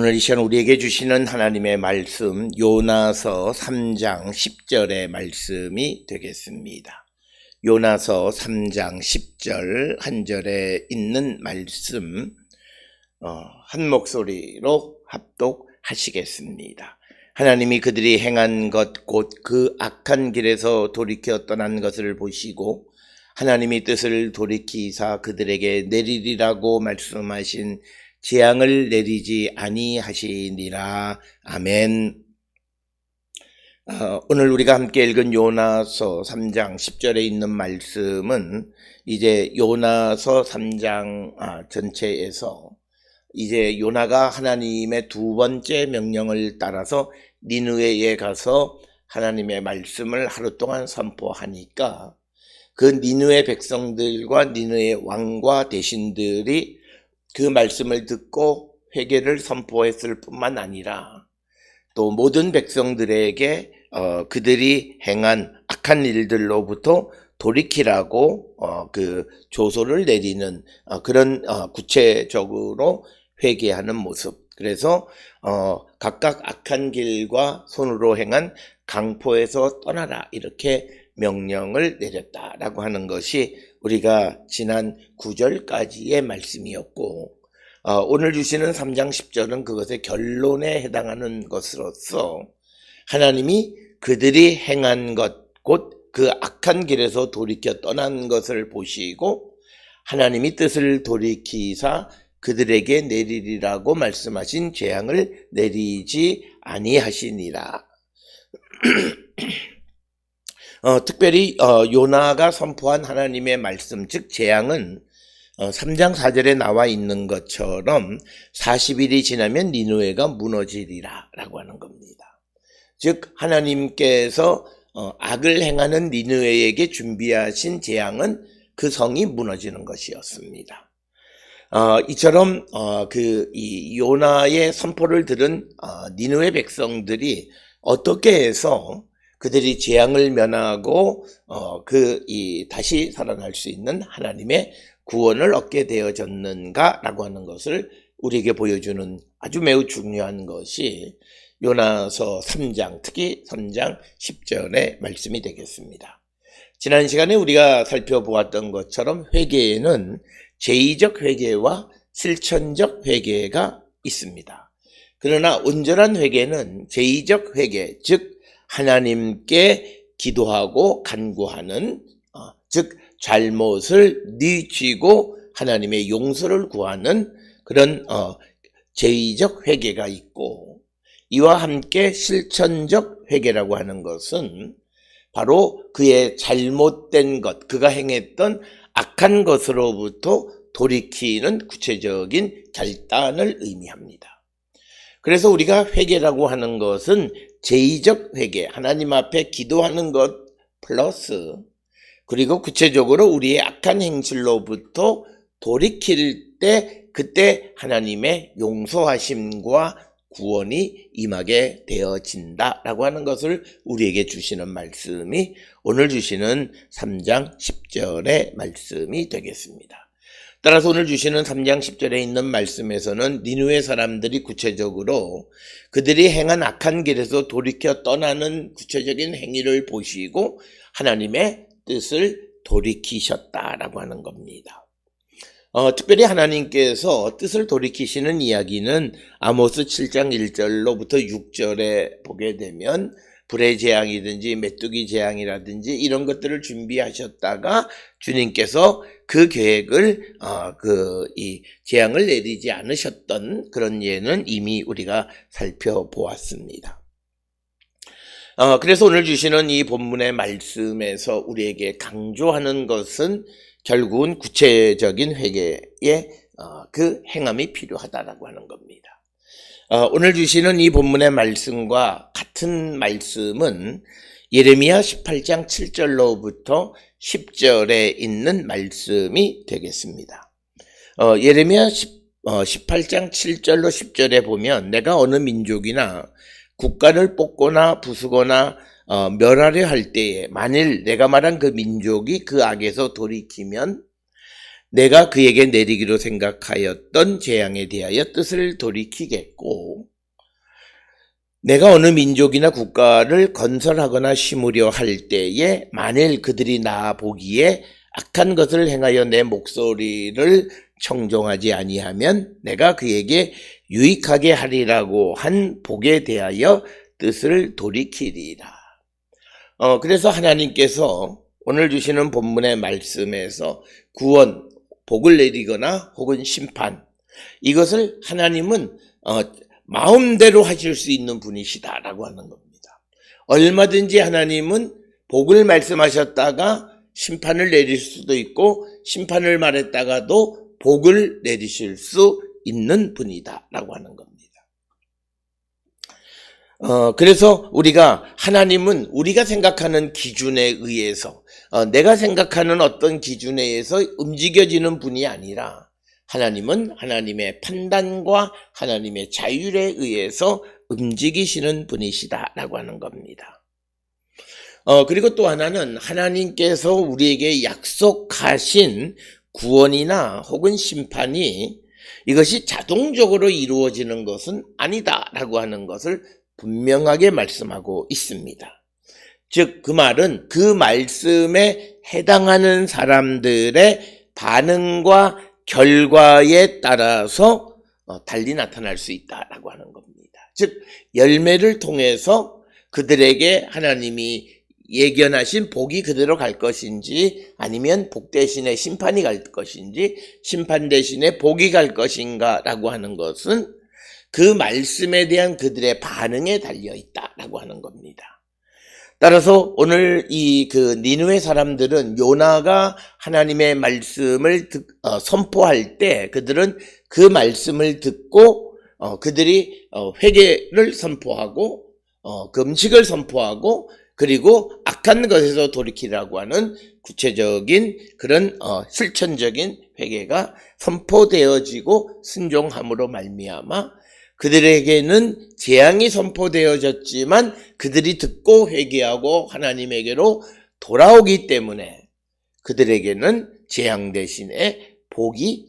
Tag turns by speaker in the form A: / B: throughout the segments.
A: 오늘 이 시간 우리에게 주시는 하나님의 말씀 요나서 3장 10절의 말씀이 되겠습니다. 요나서 3장 10절 한 절에 있는 말씀 한 목소리로 합독하시겠습니다. 하나님이 그들이 행한 것 곧 그 악한 길에서 돌이켜 떠난 것을 보시고 하나님이 뜻을 돌이키사 그들에게 내리리라고 말씀하신 재앙을 내리지 아니하시니라. 아멘. 오늘 우리가 함께 읽은 요나서 3장 10절에 있는 말씀은 이제 요나서 3장 전체에서 이제 요나가 하나님의 두 번째 명령을 따라서 니느웨에 가서 하나님의 말씀을 하루 동안 선포하니까 그 니느웨 백성들과 니느웨 왕과 대신들이 그 말씀을 듣고 회개를 선포했을 뿐만 아니라 또 모든 백성들에게 그들이 행한 악한 일들로부터 돌이키라고 그 조소를 내리는 그런 구체적으로 회개하는 모습. 그래서 각각 악한 길과 손으로 행한 강포에서 떠나라 이렇게 명령을 내렸다라고 하는 것이 우리가 지난 9절까지의 말씀이었고 오늘 주시는 3장 10절은 그것의 결론에 해당하는 것으로서 하나님이 그들이 행한 것 곧 그 악한 길에서 돌이켜 떠난 것을 보시고 하나님이 뜻을 돌이키사 그들에게 내리리라고 말씀하신 재앙을 내리지 아니하시니라. 특별히 요나가 선포한 하나님의 말씀 즉 재앙은 3장 4절에 나와 있는 것처럼 40일이 지나면 니느웨가 무너지리라 라고 하는 겁니다. 즉 하나님께서 악을 행하는 니느웨에게 준비하신 재앙은 그 성이 무너지는 것이었습니다. 이처럼 이 요나의 선포를 들은 니느웨 백성들이 어떻게 해서 그들이 재앙을 면하고 다시 살아날 수 있는 하나님의 구원을 얻게 되어졌는가라고 하는 것을 우리에게 보여주는 아주 매우 중요한 것이 요나서 3장, 특히 3장 10절의 말씀이 되겠습니다. 지난 시간에 우리가 살펴보았던 것처럼 회개에는 제의적 회개와 실천적 회개가 있습니다. 그러나 온전한 회개는 제의적 회개, 즉 하나님께 기도하고 간구하는 즉 잘못을 뉘우치고 하나님의 용서를 구하는 그런 제의적 회개가 있고 이와 함께 실천적 회개라고 하는 것은 바로 그의 잘못된 것, 그가 행했던 악한 것으로부터 돌이키는 구체적인 결단을 의미합니다. 그래서 우리가 회개라고 하는 것은 제의적 회개, 하나님 앞에 기도하는 것 플러스 그리고 구체적으로 우리의 악한 행실로부터 돌이킬 때 그때 하나님의 용서하심과 구원이 임하게 되어진다라고 하는 것을 우리에게 주시는 말씀이 오늘 주시는 3장 10절의 말씀이 되겠습니다. 따라서 오늘 주시는 3장 10절에 있는 말씀에서는 니느웨 사람들이 구체적으로 그들이 행한 악한 길에서 돌이켜 떠나는 구체적인 행위를 보시고 하나님의 뜻을 돌이키셨다라고 하는 겁니다. 특별히 하나님께서 뜻을 돌이키시는 이야기는 아모스 7장 1절로부터 6절에 보게 되면 불의 재앙이든지 메뚜기 재앙이라든지 이런 것들을 준비하셨다가 주님께서 그 계획을 이 재앙을 내리지 않으셨던 그런 예는 이미 우리가 살펴보았습니다. 그래서 오늘 주시는 이 본문의 말씀에서 우리에게 강조하는 것은 결국은 구체적인 회개의 그 행함이 필요하다라고 하는 겁니다. 오늘 주시는 이 본문의 말씀과 같은 말씀은 예레미야 18장 7절로부터 10절에 있는 말씀이 되겠습니다. 예레미야 18장 7절로 10절에 보면 내가 어느 민족이나 국가를 뽑거나 부수거나 멸하려 할 때에 만일 내가 말한 그 민족이 그 악에서 돌이키면 내가 그에게 내리기로 생각하였던 재앙에 대하여 뜻을 돌이키겠고, 내가 어느 민족이나 국가를 건설하거나 심으려 할 때에 만일 그들이 나 보기에 악한 것을 행하여 내 목소리를 청종하지 아니하면 내가 그에게 유익하게 하리라고 한 복에 대하여 뜻을 돌이키리라. 그래서 하나님께서 오늘 주시는 본문의 말씀에서 구원, 복을 내리거나 혹은 심판, 이것을 하나님은 마음대로 하실 수 있는 분이시다라고 하는 겁니다. 얼마든지 하나님은 복을 말씀하셨다가 심판을 내릴 수도 있고 심판을 말했다가도 복을 내리실 수 있는 분이다라고 하는 겁니다. 그래서 우리가 하나님은 우리가 생각하는 기준에 의해서 내가 생각하는 어떤 기준에 의해서 움직여지는 분이 아니라 하나님은 하나님의 판단과 하나님의 자율에 의해서 움직이시는 분이시다라고 하는 겁니다. 그리고 또 하나는 하나님께서 우리에게 약속하신 구원이나 혹은 심판이 이것이 자동적으로 이루어지는 것은 아니다라고 하는 것을 분명하게 말씀하고 있습니다. 즉, 그 말은 그 말씀에 해당하는 사람들의 반응과 결과에 따라서 달리 나타날 수 있다라고 하는 겁니다. 즉, 열매를 통해서 그들에게 하나님이 예견하신 복이 그대로 갈 것인지 아니면 복 대신에 심판이 갈 것인지 심판 대신에 복이 갈 것인가라고 하는 것은 그 말씀에 대한 그들의 반응에 달려 있다라고 하는 겁니다. 따라서 오늘 니느웨 사람들은 요나가 하나님의 말씀을 선포할 때 그들은 그 말씀을 듣고 그들이 회개를 선포하고 금식을 선포하고 그리고 악한 것에서 돌이키라고 하는 구체적인 그런 실천적인 회개가 선포되어지고 순종함으로 말미암아 그들에게는 재앙이 선포되어졌지만 그들이 듣고 회개하고 하나님에게로 돌아오기 때문에 그들에게는 재앙 대신에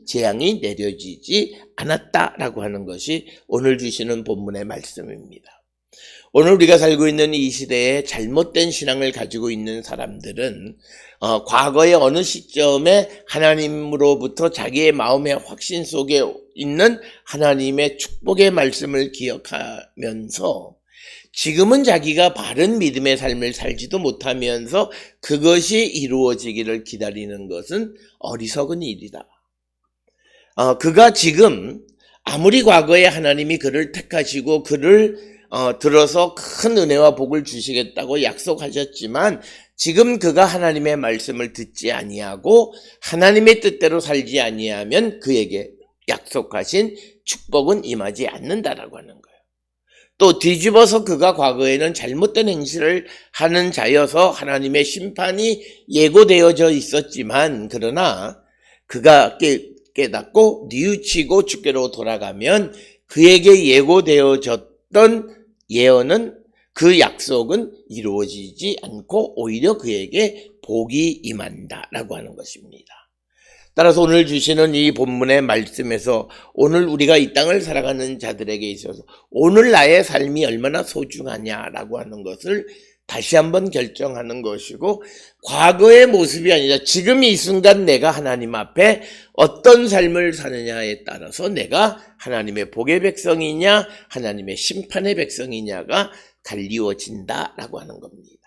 A: 재앙이 내려지지 않았다라고 하는 것이 오늘 주시는 본문의 말씀입니다. 오늘 우리가 살고 있는 이 시대에 잘못된 신앙을 가지고 있는 사람들은 과거의 어느 시점에 하나님으로부터 자기의 마음의 확신 속에 있는 하나님의 축복의 말씀을 기억하면서 지금은 자기가 바른 믿음의 삶을 살지도 못하면서 그것이 이루어지기를 기다리는 것은 어리석은 일이다. 그가 지금 아무리 과거에 하나님이 그를 택하시고 그를 들어서 큰 은혜와 복을 주시겠다고 약속하셨지만 지금 그가 하나님의 말씀을 듣지 아니하고 하나님의 뜻대로 살지 아니하면 그에게 약속하신 축복은 임하지 않는다라고 하는 거예요. 또 뒤집어서 그가 과거에는 잘못된 행실을 하는 자여서 하나님의 심판이 예고되어져 있었지만 그러나 그가 깨닫고 뉘우치고 주께로 돌아가면 그에게 예고되어졌던 예언은 그 약속은 이루어지지 않고 오히려 그에게 복이 임한다라고 하는 것입니다. 따라서 오늘 주시는 이 본문의 말씀에서 오늘 우리가 이 땅을 살아가는 자들에게 있어서 오늘 나의 삶이 얼마나 소중하냐라고 하는 것을 다시 한번 결정하는 것이고 과거의 모습이 아니라 지금 이 순간 내가 하나님 앞에 어떤 삶을 사느냐에 따라서 내가 하나님의 복의 백성이냐 하나님의 심판의 백성이냐가 갈리워진다라고 하는 겁니다.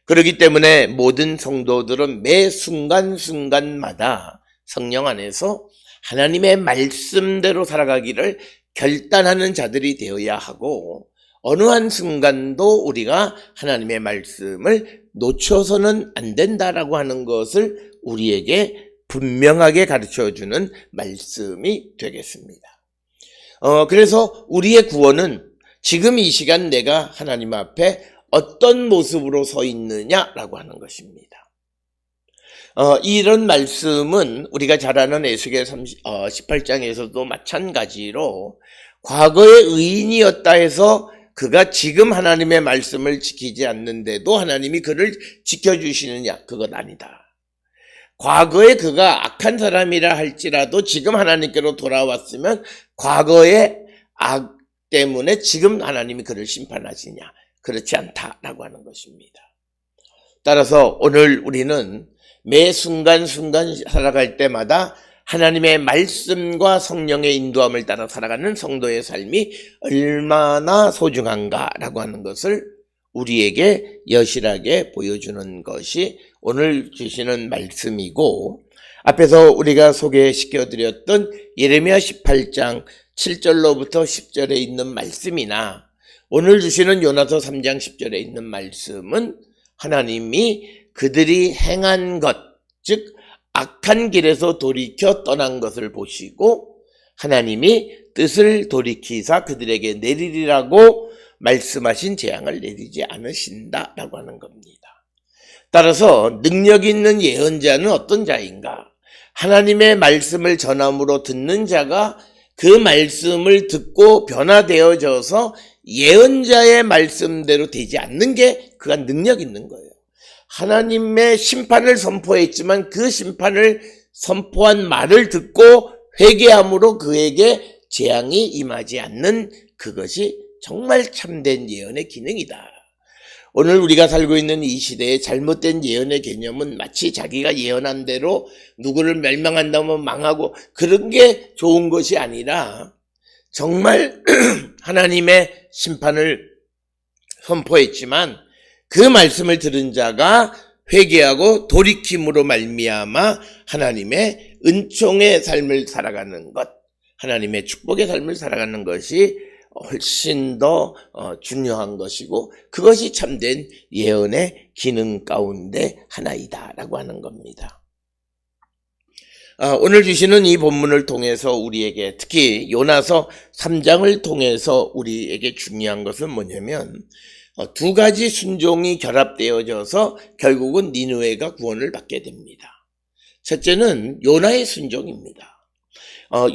A: 그렇기 때문에 모든 성도들은 매 순간순간마다 성령 안에서 하나님의 말씀대로 살아가기를 결단하는 자들이 되어야 하고 어느 한 순간도 우리가 하나님의 말씀을 놓쳐서는 안 된다라고 하는 것을 우리에게 분명하게 가르쳐주는 말씀이 되겠습니다. 그래서 우리의 구원은 지금 이 시간 내가 하나님 앞에 어떤 모습으로 서 있느냐라고 하는 것입니다. 이런 말씀은 우리가 잘 아는 에스겔 18장에서도 마찬가지로 과거의 의인이었다 해서 그가 지금 하나님의 말씀을 지키지 않는데도 하나님이 그를 지켜주시느냐? 그건 아니다. 과거에 그가 악한 사람이라 할지라도 지금 하나님께로 돌아왔으면 과거의 악 때문에 지금 하나님이 그를 심판하시냐? 그렇지 않다라고 하는 것입니다. 따라서 오늘 우리는 매 순간순간 살아갈 때마다 하나님의 말씀과 성령의 인도함을 따라 살아가는 성도의 삶이 얼마나 소중한가라고 하는 것을 우리에게 여실하게 보여주는 것이 오늘 주시는 말씀이고, 앞에서 우리가 소개시켜드렸던 예레미야 18장 7절로부터 10절에 있는 말씀이나 오늘 주시는 요나서 3장 10절에 있는 말씀은 하나님이 그들이 행한 것, 즉 악한 길에서 돌이켜 떠난 것을 보시고 하나님이 뜻을 돌이키사 그들에게 내리리라고 말씀하신 재앙을 내리지 않으신다라고 하는 겁니다. 따라서 능력 있는 예언자는 어떤 자인가? 하나님의 말씀을 전함으로 듣는 자가 그 말씀을 듣고 변화되어져서 예언자의 말씀대로 되지 않는 게 그가 능력 있는 거예요. 하나님의 심판을 선포했지만 그 심판을 선포한 말을 듣고 회개함으로 그에게 재앙이 임하지 않는 그것이 정말 참된 예언의 기능이다. 오늘 우리가 살고 있는 이 시대에 잘못된 예언의 개념은 마치 자기가 예언한 대로 누구를 멸망한다면 망하고 그런 게 좋은 것이 아니라 정말 하나님의 심판을 선포했지만 그 말씀을 들은 자가 회개하고 돌이킴으로 말미암아 하나님의 은총의 삶을 살아가는 것, 하나님의 축복의 삶을 살아가는 것이 훨씬 더 중요한 것이고 그것이 참된 예언의 기능 가운데 하나이다라고 하는 겁니다. 오늘 주시는 이 본문을 통해서 우리에게 특히 요나서 3장을 통해서 우리에게 중요한 것은 뭐냐면 두 가지 순종이 결합되어져서 결국은 니느웨가 구원을 받게 됩니다. 첫째는 요나의 순종입니다.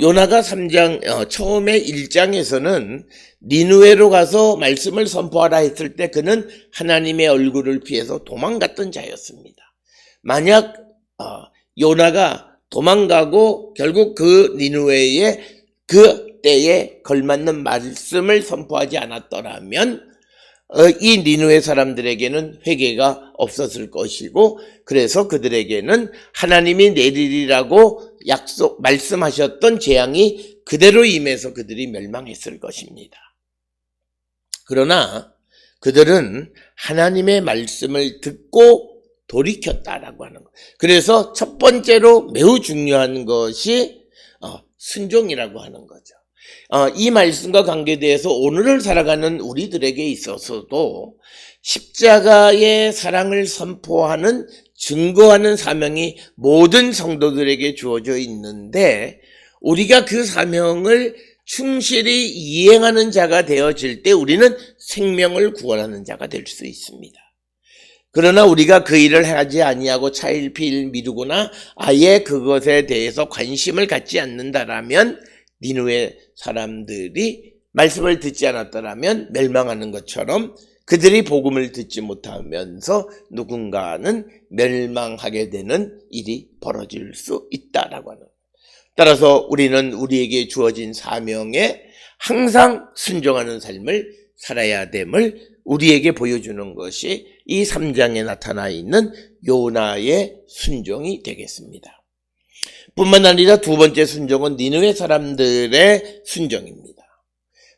A: 요나가 3장 처음에 1장에서는 니느웨로 가서 말씀을 선포하라 했을 때 그는 하나님의 얼굴을 피해서 도망갔던 자였습니다. 만약 요나가 도망가고 결국 그 니느웨에 그 때에 걸맞는 말씀을 선포하지 않았더라면 이 니느웨 사람들에게는 회개가 없었을 것이고 그래서 그들에게는 하나님이 내리리라고 말씀하셨던 재앙이 그대로 임해서 그들이 멸망했을 것입니다. 그러나 그들은 하나님의 말씀을 듣고 돌이켰다라고 하는 것. 그래서 첫 번째로 매우 중요한 것이 순종이라고 하는 거죠. 이 말씀과 관계돼서 오늘을 살아가는 우리들에게 있어서도 십자가의 사랑을 선포하는 증거하는 사명이 모든 성도들에게 주어져 있는데 우리가 그 사명을 충실히 이행하는 자가 되어질 때 우리는 생명을 구원하는 자가 될 수 있습니다. 그러나 우리가 그 일을 하지 아니하고 차일피일 미루거나 아예 그것에 대해서 관심을 갖지 않는다라면 니느웨 사람들이 말씀을 듣지 않았더라면 멸망하는 것처럼 그들이 복음을 듣지 못하면서 누군가는 멸망하게 되는 일이 벌어질 수 있다라고 하는. 따라서 우리는 우리에게 주어진 사명에 항상 순종하는 삶을 살아야 됨을 우리에게 보여주는 것이 이 3장에 나타나 있는 요나의 순종이 되겠습니다. 뿐만 아니라 두 번째 순종은 니느웨 사람들의 순종입니다.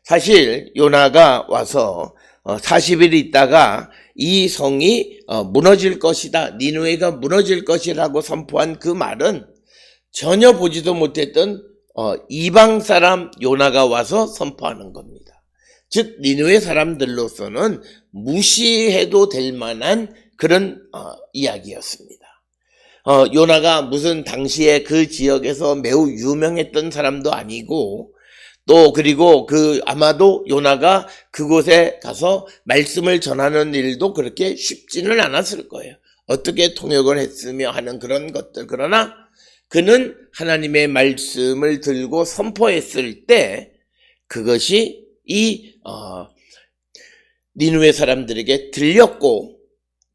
A: 사실 요나가 와서 40일 있다가 이 성이 무너질 것이다, 니느웨가 무너질 것이라고 선포한 그 말은 전혀 보지도 못했던 이방 사람 요나가 와서 선포하는 겁니다. 즉 니느웨 사람들로서는 무시해도 될 만한 그런 이야기였습니다. 요나가 무슨 당시에 그 지역에서 매우 유명했던 사람도 아니고 또 그리고 아마도 요나가 그곳에 가서 말씀을 전하는 일도 그렇게 쉽지는 않았을 거예요. 어떻게 통역을 했으며 하는 그런 것들. 그러나 그는 하나님의 말씀을 들고 선포했을 때 그것이 이 니느웨 사람들에게 들렸고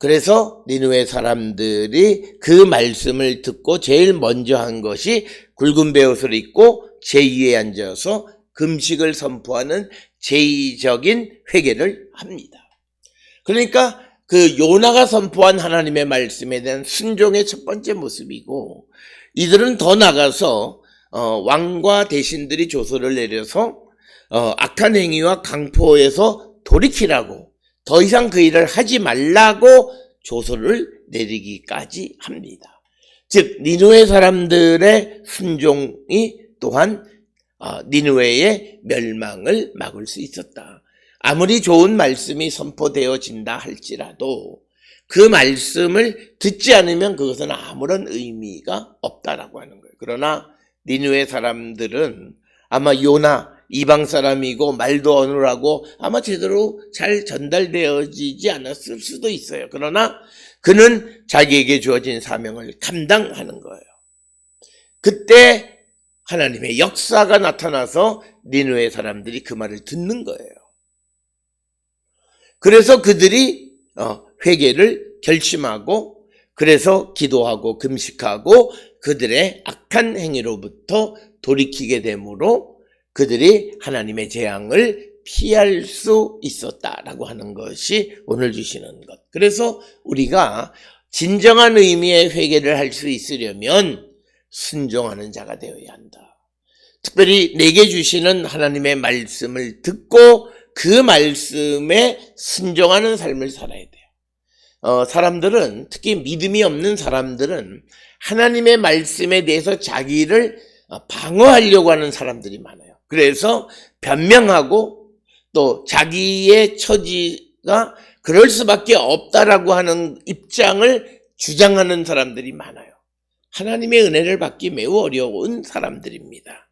A: 그래서 니느웨 사람들이 그 말씀을 듣고 제일 먼저 한 것이 굵은 베옷을 입고 제2에 앉아서 금식을 선포하는 제의적인 회개를 합니다. 그러니까 그 요나가 선포한 하나님의 말씀에 대한 순종의 첫 번째 모습이고, 이들은 더 나가서 왕과 대신들이 조서를 내려서 악한 행위와 강포에서 돌이키라고, 더 이상 그 일을 하지 말라고 조서를 내리기까지 합니다. 즉 니느웨 사람들의 순종이 또한 니느웨의 멸망을 막을 수 있었다. 아무리 좋은 말씀이 선포되어진다 할지라도 그 말씀을 듣지 않으면 그것은 아무런 의미가 없다라고 하는 거예요. 그러나 니느웨 사람들은 아마 요나 이방 사람이고 말도 어눌하고 아마 제대로 잘 전달되어지지 않았을 수도 있어요. 그러나 그는 자기에게 주어진 사명을 감당하는 거예요. 그때 하나님의 역사가 나타나서 니느웨 사람들이 그 말을 듣는 거예요. 그래서 그들이 회개를 결심하고, 그래서 기도하고 금식하고 그들의 악한 행위로부터 돌이키게 되므로 그들이 하나님의 재앙을 피할 수 있었다라고 하는 것이 오늘 주시는 것. 그래서 우리가 진정한 의미의 회개를 할 수 있으려면 순종하는 자가 되어야 한다. 특별히 내게 주시는 하나님의 말씀을 듣고 그 말씀에 순종하는 삶을 살아야 돼요. 사람들은, 특히 믿음이 없는 사람들은 하나님의 말씀에 대해서 자기를 방어하려고 하는 사람들이 많아요. 그래서 변명하고 또 자기의 처지가 그럴 수밖에 없다라고 하는 입장을 주장하는 사람들이 많아요. 하나님의 은혜를 받기 매우 어려운 사람들입니다.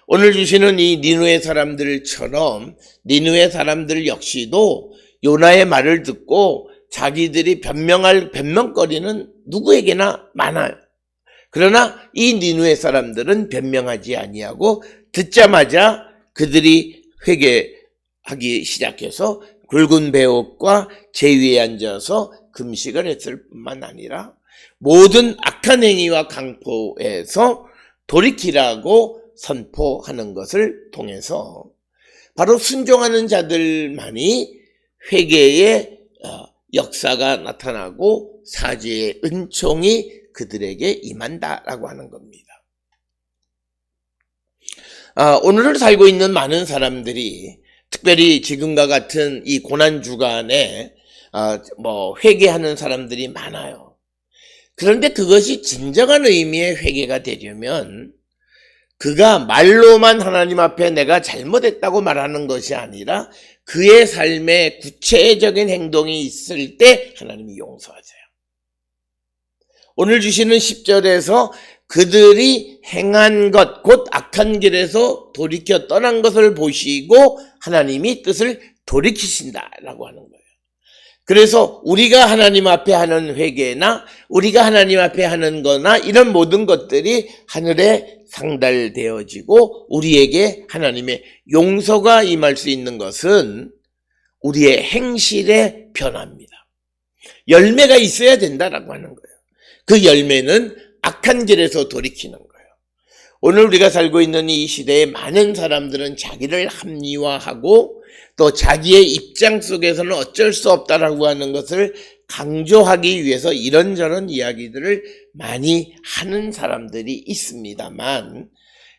A: 오늘 주시는 이 니느웨 사람들처럼 니느웨 사람들 역시도 요나의 말을 듣고 자기들이 변명할 변명거리는 누구에게나 많아요. 그러나 이 니느웨 사람들은 변명하지 아니하고 듣자마자 그들이 회개하기 시작해서 굵은 베옷과 제위에 앉아서 금식을 했을 뿐만 아니라 모든 악한 행위와 강포에서 돌이키라고 선포하는 것을 통해서 바로 순종하는 자들만이 회개의 역사가 나타나고 사죄의 은총이 그들에게 임한다라고 하는 겁니다. 오늘을 살고 있는 많은 사람들이 특별히 지금과 같은 이 고난 주간에 회개하는 사람들이 많아요. 그런데 그것이 진정한 의미의 회개가 되려면 그가 말로만 하나님 앞에 내가 잘못했다고 말하는 것이 아니라 그의 삶에 구체적인 행동이 있을 때 하나님이 용서하세요. 오늘 주시는 10절에서 그들이 행한 것, 곧 악한 길에서 돌이켜 떠난 것을 보시고 하나님이 뜻을 돌이키신다라고 하는 거예요. 그래서 우리가 하나님 앞에 하는 회개나 우리가 하나님 앞에 하는 거나 이런 모든 것들이 하늘에 상달되어지고 우리에게 하나님의 용서가 임할 수 있는 것은 우리의 행실의 변화입니다. 열매가 있어야 된다라고 하는 거예요. 그 열매는 악한 길에서 돌이키는 거예요. 오늘 우리가 살고 있는 이 시대에 많은 사람들은 자기를 합리화하고 또 자기의 입장 속에서는 어쩔 수 없다라고 하는 것을 강조하기 위해서 이런저런 이야기들을 많이 하는 사람들이 있습니다만,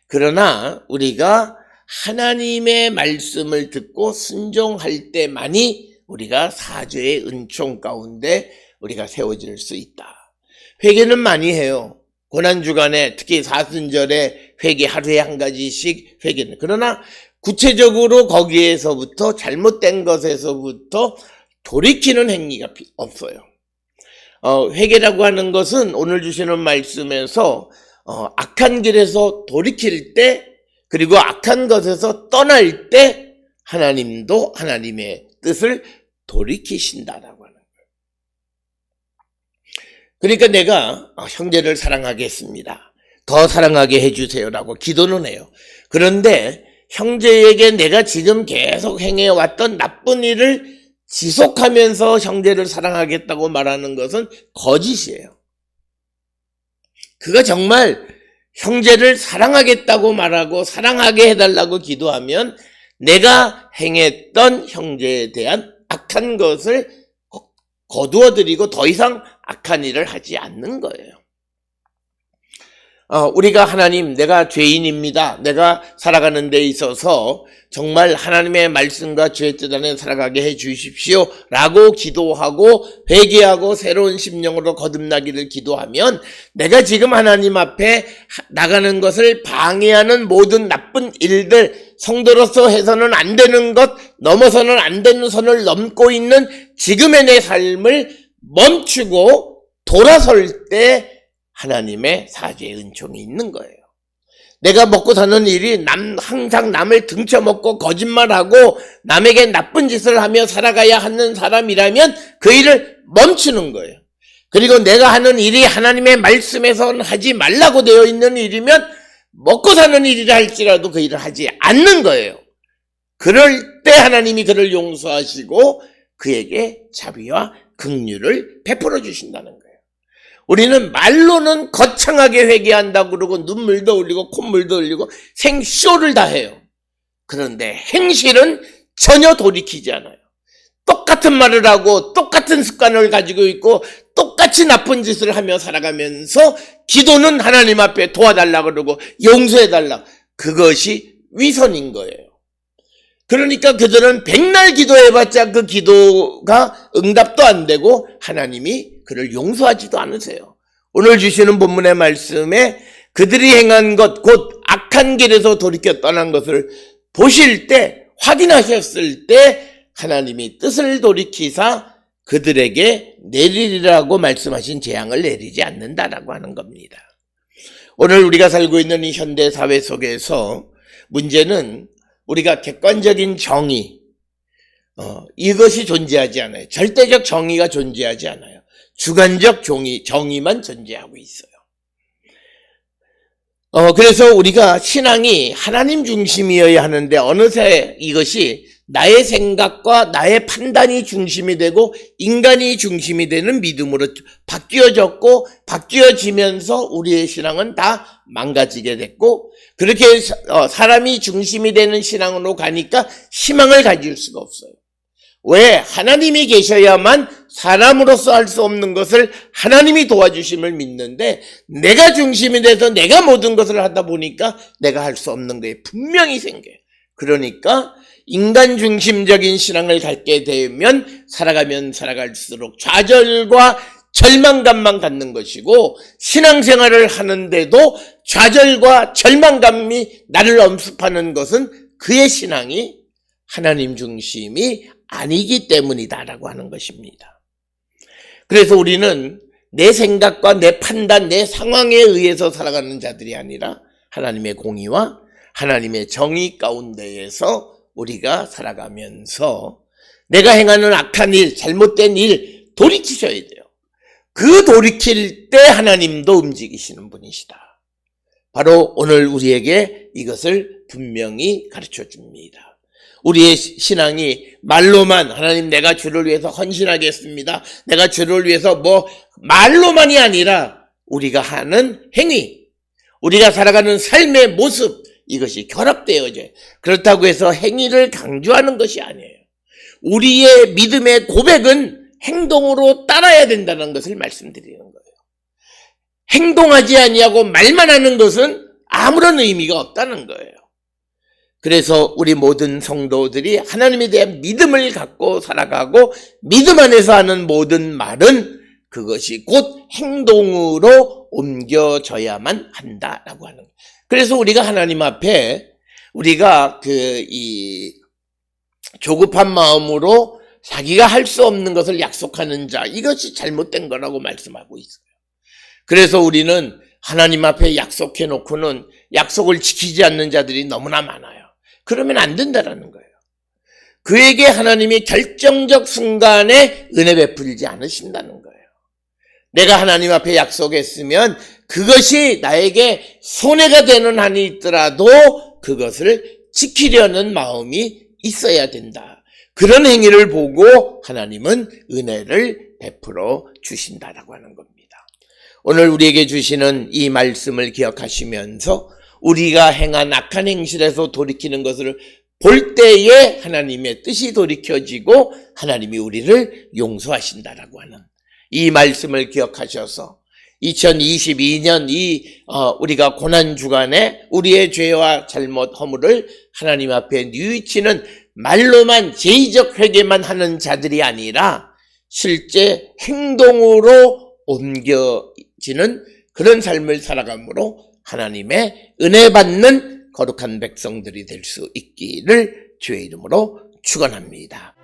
A: 그러나 우리가 하나님의 말씀을 듣고 순종할 때만이 우리가 사죄의 은총 가운데 우리가 세워질 수 있다. 회개는 많이 해요. 고난주간에 특히 사순절에 회개 하루에 한 가지씩 회개는. 그러나 구체적으로 거기에서부터 잘못된 것에서부터 돌이키는 행위가 없어요. 회개라고 하는 것은 오늘 주시는 말씀에서 악한 길에서 돌이킬 때 그리고 악한 것에서 떠날 때 하나님도 하나님의 뜻을 돌이키신다라고 하는 거예요. 그러니까 내가 형제를 사랑하겠습니다. 더 사랑하게 해주세요라고 기도는 해요. 그런데 형제에게 내가 지금 계속 행해왔던 나쁜 일을 지속하면서 형제를 사랑하겠다고 말하는 것은 거짓이에요. 그가 정말 형제를 사랑하겠다고 말하고 사랑하게 해달라고 기도하면 내가 행했던 형제에 대한 악한 것을 거두어드리고 더 이상 악한 일을 하지 않는 거예요. 우리가 하나님, 내가 죄인입니다. 내가 살아가는 데 있어서 정말 하나님의 말씀과 주의 뜻 안에 살아가게 해 주십시오 라고 기도하고 회개하고 새로운 심령으로 거듭나기를 기도하면 내가 지금 하나님 앞에 나가는 것을 방해하는 모든 나쁜 일들, 성도로서 해서는 안 되는 것, 넘어서는 안 되는 선을 넘고 있는 지금의 내 삶을 멈추고 돌아설 때 하나님의 사죄의 은총이 있는 거예요. 내가 먹고 사는 일이 항상 남을 등쳐먹고 거짓말하고 남에게 나쁜 짓을 하며 살아가야 하는 사람이라면 그 일을 멈추는 거예요. 그리고 내가 하는 일이 하나님의 말씀에서는 하지 말라고 되어 있는 일이면 먹고 사는 일이라 할지라도 그 일을 하지 않는 거예요. 그럴 때 하나님이 그를 용서하시고 그에게 자비와 긍휼을 베풀어 주신다는 거예요. 우리는 말로는 거창하게 회개한다고 그러고 눈물도 흘리고 콧물도 흘리고 생쇼를 다 해요. 그런데 행실은 전혀 돌이키지 않아요. 똑같은 말을 하고 똑같은 습관을 가지고 있고 똑같이 나쁜 짓을 하며 살아가면서 기도는 하나님 앞에 도와달라 그러고 용서해달라. 그것이 위선인 거예요. 그러니까 그들은 백날 기도해봤자 그 기도가 응답도 안 되고 하나님이 그를 용서하지도 않으세요. 오늘 주시는 본문의 말씀에 그들이 행한 것, 곧 악한 길에서 돌이켜 떠난 것을 보실 때, 확인하셨을 때 하나님이 뜻을 돌이키사 그들에게 내리리라고 말씀하신 재앙을 내리지 않는다라고 하는 겁니다. 오늘 우리가 살고 있는 이 현대 사회 속에서 문제는 우리가 객관적인 정의, 이것이 존재하지 않아요. 절대적 정의가 존재하지 않아요. 주관적 정의만 존재하고 있어요. 그래서 우리가 신앙이 하나님 중심이어야 하는데 어느새 이것이 나의 생각과 나의 판단이 중심이 되고 인간이 중심이 되는 믿음으로 바뀌어졌고 바뀌어지면서 우리의 신앙은 다 망가지게 됐고 그렇게 사람이 중심이 되는 신앙으로 가니까 희망을 가질 수가 없어요. 왜? 하나님이 계셔야만 사람으로서 할 수 없는 것을 하나님이 도와주심을 믿는데 내가 중심이 돼서 내가 모든 것을 하다 보니까 내가 할 수 없는 게 분명히 생겨요. 그러니까 인간 중심적인 신앙을 갖게 되면 살아가면 살아갈수록 좌절과 절망감만 갖는 것이고 신앙생활을 하는데도 좌절과 절망감이 나를 엄습하는 것은 그의 신앙이 하나님 중심이 아니기 때문이다라고 하는 것입니다. 그래서 우리는 내 생각과 내 판단, 내 상황에 의해서 살아가는 자들이 아니라 하나님의 공의와 하나님의 정의 가운데에서 우리가 살아가면서 내가 행하는 악한 일, 잘못된 일 돌이키셔야 돼요. 그 돌이킬 때 하나님도 움직이시는 분이시다. 바로 오늘 우리에게 이것을 분명히 가르쳐 줍니다. 우리의 신앙이 말로만 하나님 내가 주를 위해서 헌신하겠습니다. 내가 주를 위해서 말로만이 아니라 우리가 하는 행위, 우리가 살아가는 삶의 모습 이것이 결합되어져요. 그렇다고 해서 행위를 강조하는 것이 아니에요. 우리의 믿음의 고백은 행동으로 따라야 된다는 것을 말씀드리는 거예요. 행동하지 아니하고 말만 하는 것은 아무런 의미가 없다는 거예요. 그래서 우리 모든 성도들이 하나님에 대한 믿음을 갖고 살아가고 믿음 안에서 하는 모든 말은 그것이 곧 행동으로 옮겨져야만 한다라고 하는 거예요. 그래서 우리가 하나님 앞에 우리가 이 조급한 마음으로 자기가 할 수 없는 것을 약속하는 자, 이것이 잘못된 거라고 말씀하고 있어요. 그래서 우리는 하나님 앞에 약속해 놓고는 약속을 지키지 않는 자들이 너무나 많아요. 그러면 안 된다라는 거예요. 그에게 하나님이 결정적 순간에 은혜 베풀지 않으신다는 거예요. 내가 하나님 앞에 약속했으면 그것이 나에게 손해가 되는 한이 있더라도 그것을 지키려는 마음이 있어야 된다. 그런 행위를 보고 하나님은 은혜를 베풀어 주신다라고 하는 겁니다. 오늘 우리에게 주시는 이 말씀을 기억하시면서 우리가 행한 악한 행실에서 돌이키는 것을 볼 때에 하나님의 뜻이 돌이켜지고 하나님이 우리를 용서하신다라고 하는 이 말씀을 기억하셔서 2022년 우리가 고난주간에 우리의 죄와 잘못 허물을 하나님 앞에 뉘우치는 말로만 제의적 회개만 하는 자들이 아니라 실제 행동으로 옮겨지는 그런 삶을 살아감으로 하나님의 은혜 받는 거룩한 백성들이 될 수 있기를 주의 이름으로 축원합니다.